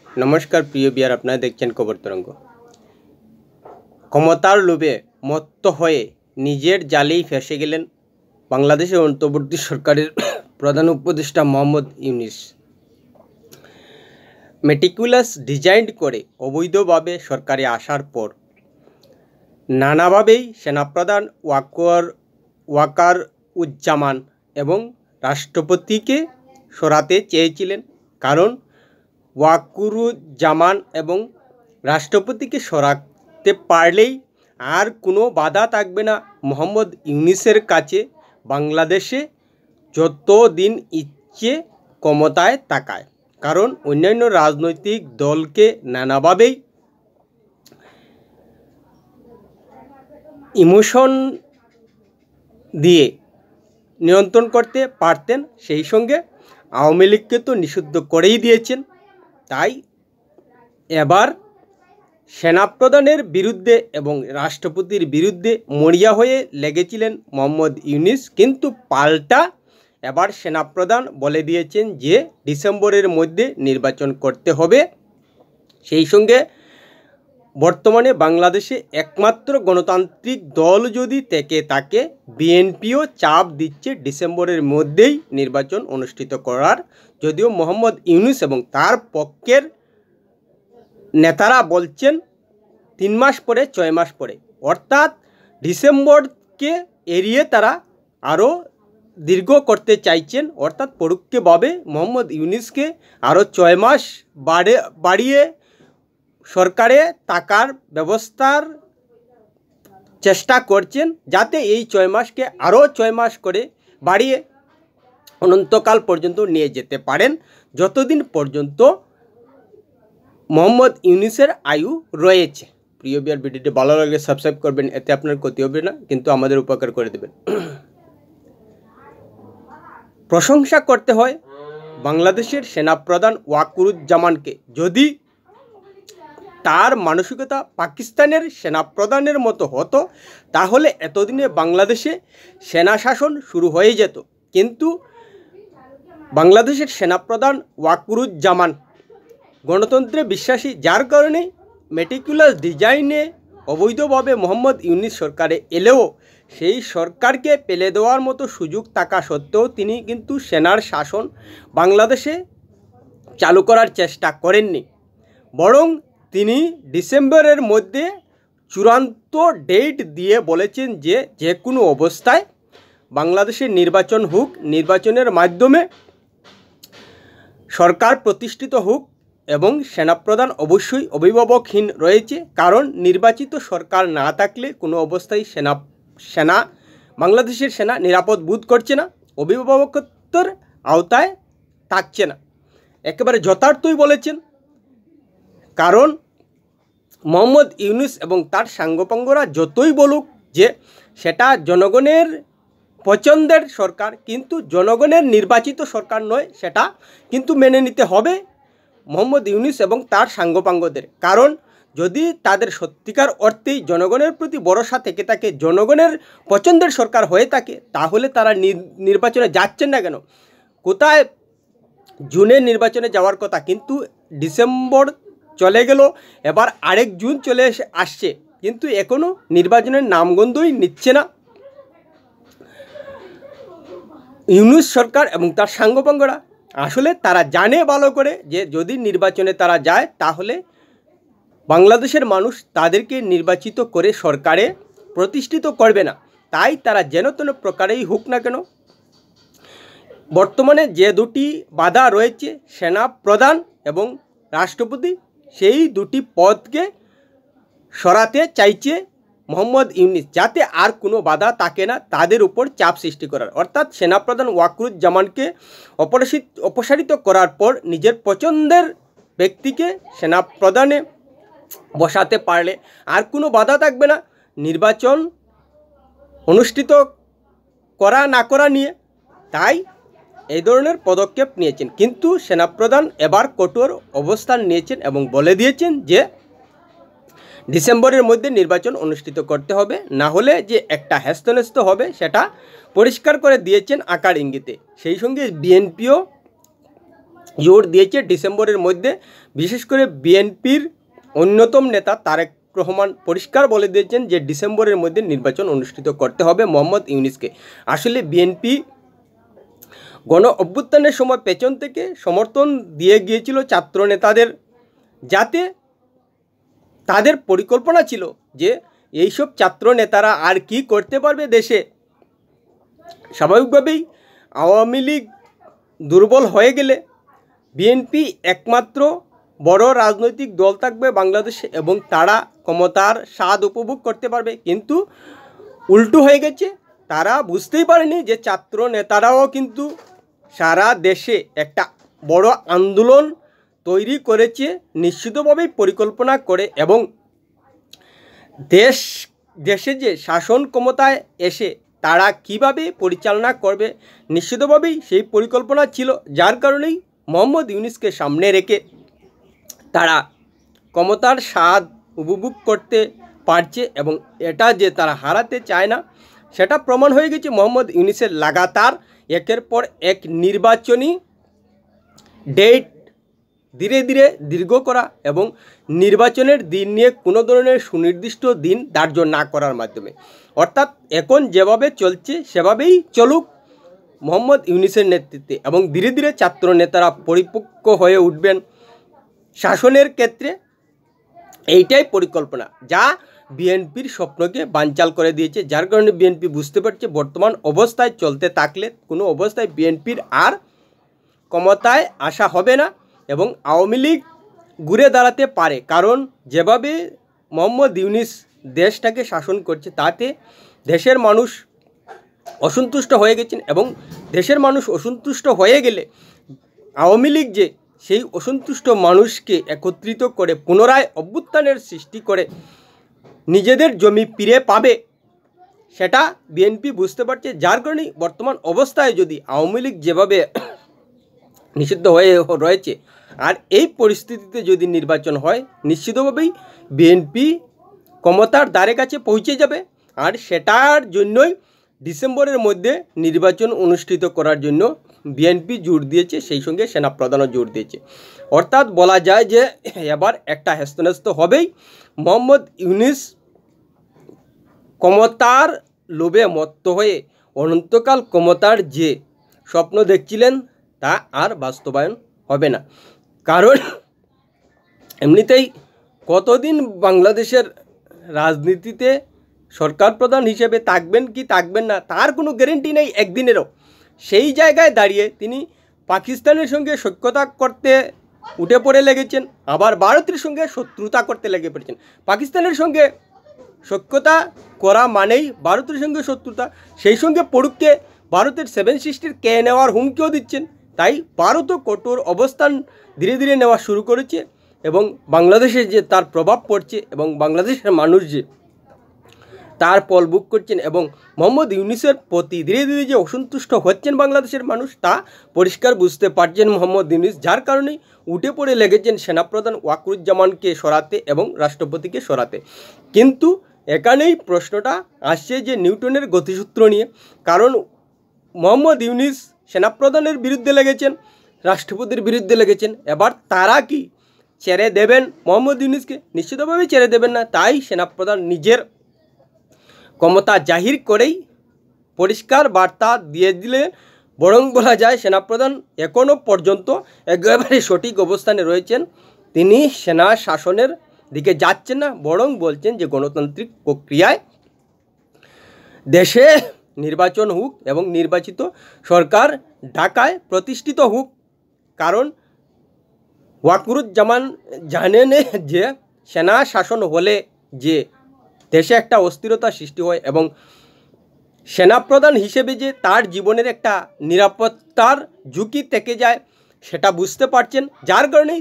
নমস্কার প্রিয় বিয়ার, আপনারা দেখছেন খবর তরঙ্গ। ক্ষমতার লোভে মত্ত হয়ে নিজের জালেই ফেঁসে গেলেন বাংলাদেশের অন্তর্বর্তী সরকারের প্রধান উপদেষ্টা মোহাম্মদ ইউনূস। মেটিকুলাস ডিজাইন করে অবৈধভাবে সরকারে আসার পর নানাভাবেই সেনাপ্রধান ওয়াকারুজ্জামান এবং রাষ্ট্রপতিকে সরাতে চেয়েছিলেন, কারণ ওয়াকারুজ্জামান এবং রাষ্ট্রপতিকে সরাতে পারলেই আর কোনো বাধা থাকবে না মোহাম্মদ ইউনূসের কাছে বাংলাদেশে যতদিন ইচ্ছে ক্ষমতায় থাকায়। কারণ অন্যান্য রাজনৈতিক দলকে নানাভাবেই ইমোশন দিয়ে নিয়ন্ত্রণ করতে পারতেন, সেই সঙ্গে আওয়ামী লীগকে তো নিষিদ্ধ করেই দিয়েছেন। তাই এবার সেনাপ্রধানের বিরুদ্ধে এবং রাষ্ট্রপতির বিরুদ্ধে মরিয়া হয়ে লেগেছিলেন মোহাম্মদ ইউনূস, কিন্তু পাল্টা এবার সেনাপ্রধান বলে দিয়েছেন যে ডিসেম্বরের মধ্যে নির্বাচন করতে হবে। সেই সঙ্গে বর্তমানে বাংলাদেশে একমাত্র গণতান্ত্রিক দল যদি থেকে থাকে, বিএনপিও চাপ দিচ্ছে ডিসেম্বরের মধ্যেই নির্বাচন অনুষ্ঠিত করার। যদিও মোহাম্মদ ইউনূস এবং তার পক্ষের নেতারা বলছেন 3 মাস পরে 6 মাস পরে, অর্থাৎ ডিসেম্বরকে এড়িয়ে তারা আরও দীর্ঘ করতে চাইছেন। অর্থাৎ পরোক্ষভাবে মোহাম্মদ ইউনূসকে আরও 6 মাস বাড়িয়ে সরকারে থাকার ব্যবস্থার চেষ্টা করছেন, যাতে এই 6 মাসকে আরও 6 মাস করে বাড়িয়ে অনন্তকাল পর্যন্ত নিয়ে যেতে পারেন, যতদিন পর্যন্ত মোহাম্মদ ইউনূসের আয়ু রয়েছে। প্রিয় বিয়ার, ভিডিওটি ভালো লাগলে সাবস্ক্রাইব করবেন, এতে আপনার ক্ষতি হবে না, কিন্তু আমাদের উপকার করে দেবেন। প্রশংসা করতে হয় বাংলাদেশের সেনাপ্রধান ওয়াকারুজ্জামানকে। যদি তার মানসিকতা পাকিস্তানের সেনাপ্রধানের মতো হতো, তাহলে এতদিনে বাংলাদেশে সেনা শাসন শুরু হয়ে যেত। কিন্তু বাংলাদেশের সেনাপ্রধান ওয়াকারুজ্জামান গণতন্ত্রে বিশ্বাসী, যার কারণে মেটিকুলাস ডিজাইনে অবৈধভাবে মোহাম্মদ ইউনূস সরকারে এলেও সেই সরকারকে ফেলে দেওয়ার মতো সুযোগ থাকা সত্ত্বেও তিনি কিন্তু সেনার শাসন বাংলাদেশে চালু করার চেষ্টা করেননি, বরং তিনি ডিসেম্বরের মধ্যে চূড়ান্ত ডেট দিয়ে বলেছেন যে যে কোনো অবস্থায় বাংলাদেশের নির্বাচন হোক, নির্বাচনের মাধ্যমে সরকার প্রতিষ্ঠিত হোক এবং সেনাপ্রধান অবশ্যই অভিভাবকহীন রয়েছে। কারণ নির্বাচিত সরকার না থাকলে কোনো অবস্থায় বাংলাদেশের সেনা নিরাপদ বোধ করছে না, অভিভাবকত্বের আওতায় থাকছে না। একেবারে যথার্থই বলেছেন, কারণ মোহাম্মদ ইউনূস এবং তার সাঙ্গপাঙ্গরা যতই বলুক যে সেটা জনগণের পছন্দের সরকার, কিন্তু জনগণের নির্বাচিত সরকার নয়, সেটা কিন্তু মেনে নিতে হবে মোহাম্মদ ইউনূস এবং তার সাঙ্গপাঙ্গদের। কারণ যদি তাদের সত্যিকার অর্থেই জনগণের প্রতি ভরসা থেকে থাকে, জনগণের পছন্দের সরকার হয়ে থাকে, তাহলে তারা নির্বাচনে যাচ্ছেন না কেন? কোথায় জুনে নির্বাচনে যাওয়ার কথা, কিন্তু ডিসেম্বর চলে গেল, এবার আরেক জুন চলে আসছে, কিন্তু এখনও নির্বাচনের নামগন্ধই নিচ্ছে না ইউনূস সরকার এবং তার সাঙ্গপাঙ্গরা। আসলে তারা জানে ভালো করে যে যদি নির্বাচনে তারা যায়, তাহলে বাংলাদেশের মানুষ তাদেরকে নির্বাচিত করে সরকারে প্রতিষ্ঠিত করবে না। তাই তারা যেন তেন প্রকারেই হোক না কেন, বর্তমানে যে দুটি বাধা রয়েছে, সেনাপ্রধান এবং রাষ্ট্রপতি, সেই দুটি পদকে সরাতে চাইছে মোহাম্মদ ইউনূস, যাতে আর কোনো বাধা থাকে না তাদের উপর চাপ সৃষ্টি করার। অর্থাৎ সেনাপ্রধান ওয়াকারুজ্জামানকে অপসারিত করার পর নিজের পছন্দের ব্যক্তিকে সেনাপ্রধানে বসাতে পারলে আর কোনো বাধা থাকবে না নির্বাচন অনুষ্ঠিত করা না করা নিয়ে। তাই এই ধরনের পদক্ষেপ নিয়েছেন, কিন্তু সেনাপ্রধান এবার কঠোর অবস্থান নিয়েছেন এবং বলে দিয়েছেন যে ডিসেম্বরের মধ্যে নির্বাচন অনুষ্ঠিত করতে হবে, না হলে যে একটা হ্যাস্তন্যস্ত হবে সেটা পরিষ্কার করে দিয়েছেন আকার ইঙ্গিতে। সেই সঙ্গে বিএনপিও জোর দিয়েছে ডিসেম্বরের মধ্যে। বিশেষ করে বিএনপির অন্যতম নেতা তারেক রহমান পরিষ্কার বলে দিয়েছেন যে ডিসেম্বরের মধ্যে নির্বাচন অনুষ্ঠিত করতে হবে মোহাম্মদ ইউনূসকে। আসলে বিএনপি গণ অভ্যুত্থানের সময় পেছন থেকে সমর্থন দিয়ে গিয়েছিল ছাত্র নেতাদের, যাতে তাদের পরিকল্পনা ছিল যে এইসব ছাত্র নেতারা আর কি করতে পারবে দেশে। স্বাভাবিকভাবেই আওয়ামী লীগ দুর্বল হয়ে গেলে বিএনপি একমাত্র বড় রাজনৈতিক দল থাকবে বাংলাদেশে এবং তারা ক্ষমতার স্বাদ উপভোগ করতে পারবে। কিন্তু উল্টো হয়ে গেছে, তারা বুঝতেই পারেনি যে ছাত্র নেতারাও কিন্তু সারা দেশে একটা বড় আন্দোলন তৈরি করেছে নিশ্চিতভাবেই পরিকল্পনা করে, এবং দেশে যে শাসন ক্ষমতায় এসে তারা কিভাবে পরিচালনা করবে নিশ্চিতভাবেই সেই পরিকল্পনা ছিল। যার কারণেই মোহাম্মদ ইউনূসকে সামনে রেখে তারা ক্ষমতার স্বাদ উপভোগ করতে পারছে, এবং এটা যে তারা হারাতে চায় না সেটা প্রমাণ হয়ে গেছে মোহাম্মদ ইউনূসের লাগাতার একের পর এক নির্বাচনী ডেট ধীরে ধীরে দীর্ঘ করা এবং নির্বাচনের দিন নিয়ে কোনো ধরনের সুনির্দিষ্ট দিন ধার্য না করার মাধ্যমে। অর্থাৎ এখন যেভাবে চলছে সেভাবেই চলুক মোহাম্মদ ইউনূসের নেতৃত্বে, এবং ধীরে ধীরে ছাত্র নেতারা পরিপক্ক হয়ে উঠবেন শাসনের ক্ষেত্রে। এইটাই পরিকল্পনা, যা বিএনপির স্বপ্নকে বানচাল করে দিয়েছে। যার কারণে বিএনপি বুঝতে পারছে বর্তমান অবস্থায় চলতে থাকলে কোনো অবস্থায় বিএনপির আর ক্ষমতায় আসা হবে না এবং আওয়ামী লীগ ঘুরে দাঁড়াতে পারে। কারণ যেভাবে মোহাম্মদ ইউনূস দেশটাকে শাসন করছে তাতে দেশের মানুষ অসন্তুষ্ট হয়ে গেছেন, এবং দেশের মানুষ অসন্তুষ্ট হয়ে গেলে আওয়ামী লীগ যে সেই অসন্তুষ্ট মানুষকে একত্রিত করে পুনরায় অভ্যুত্থানের সৃষ্টি করে নিজেদের জমি ফিরে পাবে সেটা বিএনপি বুঝতে পারছে। যার কারণেই বর্তমান অবস্থায় যদি আওয়ামী লীগ যেভাবে নিষিদ্ধ হয়ে রয়েছে আর এই পরিস্থিতিতে যদি নির্বাচন হয় নিশ্চিতভাবেই বিএনপি ক্ষমতার দ্বারে কাছে পৌঁছে যাবে, আর সেটার জন্যই ডিসেম্বরের মধ্যে নির্বাচন অনুষ্ঠিত করার জন্য বিএনপি জোর দিয়েছে, সেই সঙ্গে সেনাপ্রধানও জোর দিয়েছে। অর্থাৎ বলা যায় যে এবার একটা হেস্তনেস্ত হবেই। মোহাম্মদ ইউনূস ক্ষমতার লোভে মত্ত হয়ে অনন্তকাল ক্ষমতার যে স্বপ্ন দেখছিলেন তা আর বাস্তবায়ন হবে না। কারণ এমনিতেই কতদিন বাংলাদেশের রাজনীতিতে সরকার প্রধান হিসেবে থাকবেন কি থাকবেন না তার কোনো গ্যারেন্টি নেই একদিনেরও। সেই জায়গায় দাঁড়িয়ে তিনি পাকিস্তানের সঙ্গে সখ্যতা করতে উঠে পড়ে লেগেছেন, আবার ভারতের সঙ্গে শত্রুতা করতে লেগে পড়েছেন। পাকিস্তানের সঙ্গে সখ্যতা করা মানেই ভারতের সঙ্গে শত্রুতা, সেই সঙ্গে পড়ুককে ভারতের 7 সিস্টার কে নেওয়ার হুমকিও দিচ্ছেন। তাই ভারতও কঠোর অবস্থান ধীরে ধীরে নেওয়া শুরু করেছে, এবং বাংলাদেশে যে তার প্রভাব পড়ছে এবং বাংলাদেশের মানুষ যে তার ফল ভোগ করছেন, এবং মোহাম্মদ ইউনূসের প্রতি ধীরে ধীরে যে অসন্তুষ্ট হচ্ছেন বাংলাদেশের মানুষ তা পরিষ্কার বুঝতে পারছেন মোহাম্মদ ইউনূস। যার কারণেই উঠে পড়ে লেগেছেন সেনাপ্রধান ওয়াকারুজ্জামানকে সরাতে এবং রাষ্ট্রপতিকে সরাতে। কিন্তু এখানেই প্রশ্নটা আসছে যে নিউটনের গতিসূত্র নিয়ে। কারণ মোহাম্মদ ইউনূস সেনাপ্রধানের বিরুদ্ধে লেগেছেন, রাষ্ট্রপতির বিরুদ্ধে লেগেছেন, এবার তারা কি ছেড়ে দেবেন মোহাম্মদ ইউনূসকে? নিশ্চিতভাবেই ছেড়ে দেবেন না। তাই সেনাপ্রধান নিজের ক্ষমতা জাহির করেই পরিষ্কার বার্তা দিয়ে দিলে, বরং বলা যায় সেনাপ্রধান এখনও পর্যন্ত একেবারে সঠিক অবস্থানে রয়েছেন। তিনি সেনা শাসনের দিকে যাচ্ছেন না, বরং বলছেন যে গণতান্ত্রিক প্রক্রিয়ায় দেশে নির্বাচন হোক এবং নির্বাচিত সরকার ঢাকায় প্রতিষ্ঠিত হোক। কারণ ওয়াকারুজ্জামান জানেন যে সেনা শাসন হলে যে দেশে একটা অস্থিরতা সৃষ্টি হয় এবং সেনাপ্রধান হিসেবে যে তার জীবনের একটা নিরাপত্তার ঝুঁকি থেকে যায় সেটা বুঝতে পারছেন। যার কারণেই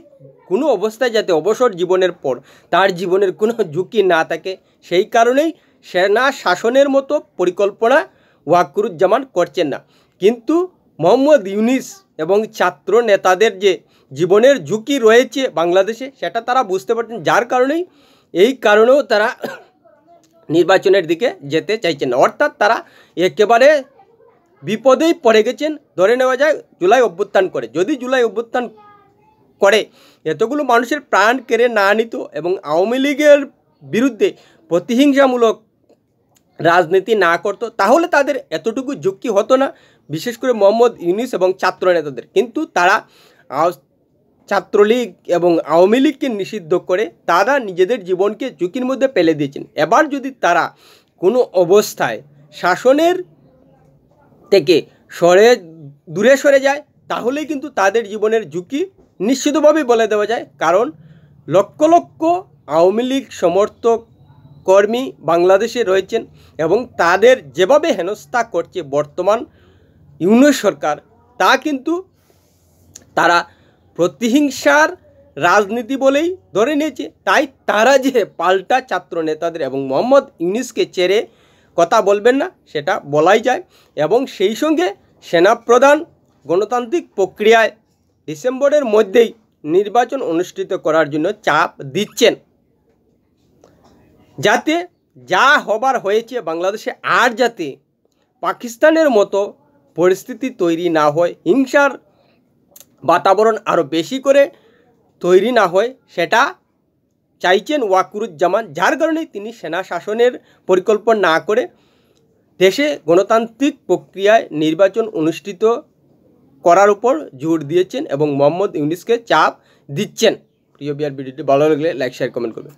কোনো অবস্থায় যাতে অবসর জীবনের পর তার জীবনের কোনো ঝুঁকি না থাকে সেই কারণেই সেনা শাসনের মতো পরিকল্পনা ওয়াকারুজ্জামান করছেন না। কিন্তু মোহাম্মদ ইউনূস এবং ছাত্র নেতাদের যে জীবনের ঝুঁকি রয়েছে বাংলাদেশে সেটা তারা বুঝতে পারছেন। যার কারণেই এই কারণেও তারা নির্বাচনের দিকে যেতে চাইছেন না। অর্থাৎ তারা একেবারে বিপদেই পড়ে গেছেন। ধরে নেওয়া যায় জুলাই অভ্যুত্থান করে, যদি জুলাই অভ্যুত্থান করে এতগুলো মানুষের প্রাণ কেড়ে না নিত এবং আওয়ামী লীগের বিরুদ্ধে প্রতিহিংসামূলক রাজনীতি না করত, তাহলে তাদের এতটুকু ঝুঁকি হতো না, বিশেষ করে মোহাম্মদ ইউনূস এবং ছাত্র নেতাদের। কিন্তু তারা ছাত্রলীগ এবং আওয়ামী লীগকে নিষিদ্ধ করে তারা নিজেদের জীবনকে ঝুঁকির মধ্যে ফেলে দিয়েছেন। এবার যদি তারা কোনো অবস্থায় শাসনের থেকে দূরে সরে যায়, তাহলেই কিন্তু তাদের জীবনের ঝুঁকি নিশ্চিতভাবেই বলে দেওয়া যায়। কারণ লক্ষ লক্ষ আওয়ামী লীগ সমর্থক কর্মী বাংলাদেশে রয়েছেন এবং তাদের যেভাবে হেনস্থা করছে বর্তমান ইউনূস সরকার, তা কিন্তু তারা প্রতিহিংসার রাজনীতি বলেই ধরে নিয়েছে। তাই তারা যে পাল্টা ছাত্র নেতাদের এবং মোহাম্মদ ইউনূসকে ছেড়ে কথা বলবেন না, সেটা বলাই যায়। এবং সেই সঙ্গে সেনাপ্রধান গণতান্ত্রিক প্রক্রিয়ায় ডিসেম্বরের মধ্যেই নির্বাচন অনুষ্ঠিত করার জন্য চাপ দিচ্ছেন, যাতে যা হবার হয়েছে বাংলাদেশে আর যাতে পাকিস্তানের মতো পরিস্থিতি তৈরি না হয়, হিংসার বাতাবরণ আরও বেশি করে তৈরি না হয়, সেটা চাইছেন ওয়াকারুজ্জামান। যার কারণে তিনি সেনা শাসনের পরিকল্পনা না করে দেশে গণতান্ত্রিক প্রক্রিয়ায় নির্বাচন অনুষ্ঠিত করার উপর জোর দিয়েছেন এবং মোহাম্মদ ইউনূসকে চাপ দিচ্ছেন। প্রিয় বিয়ার, ভিডিওটি ভালো লাগলে লাইক শেয়ার কমেন্ট করবেন।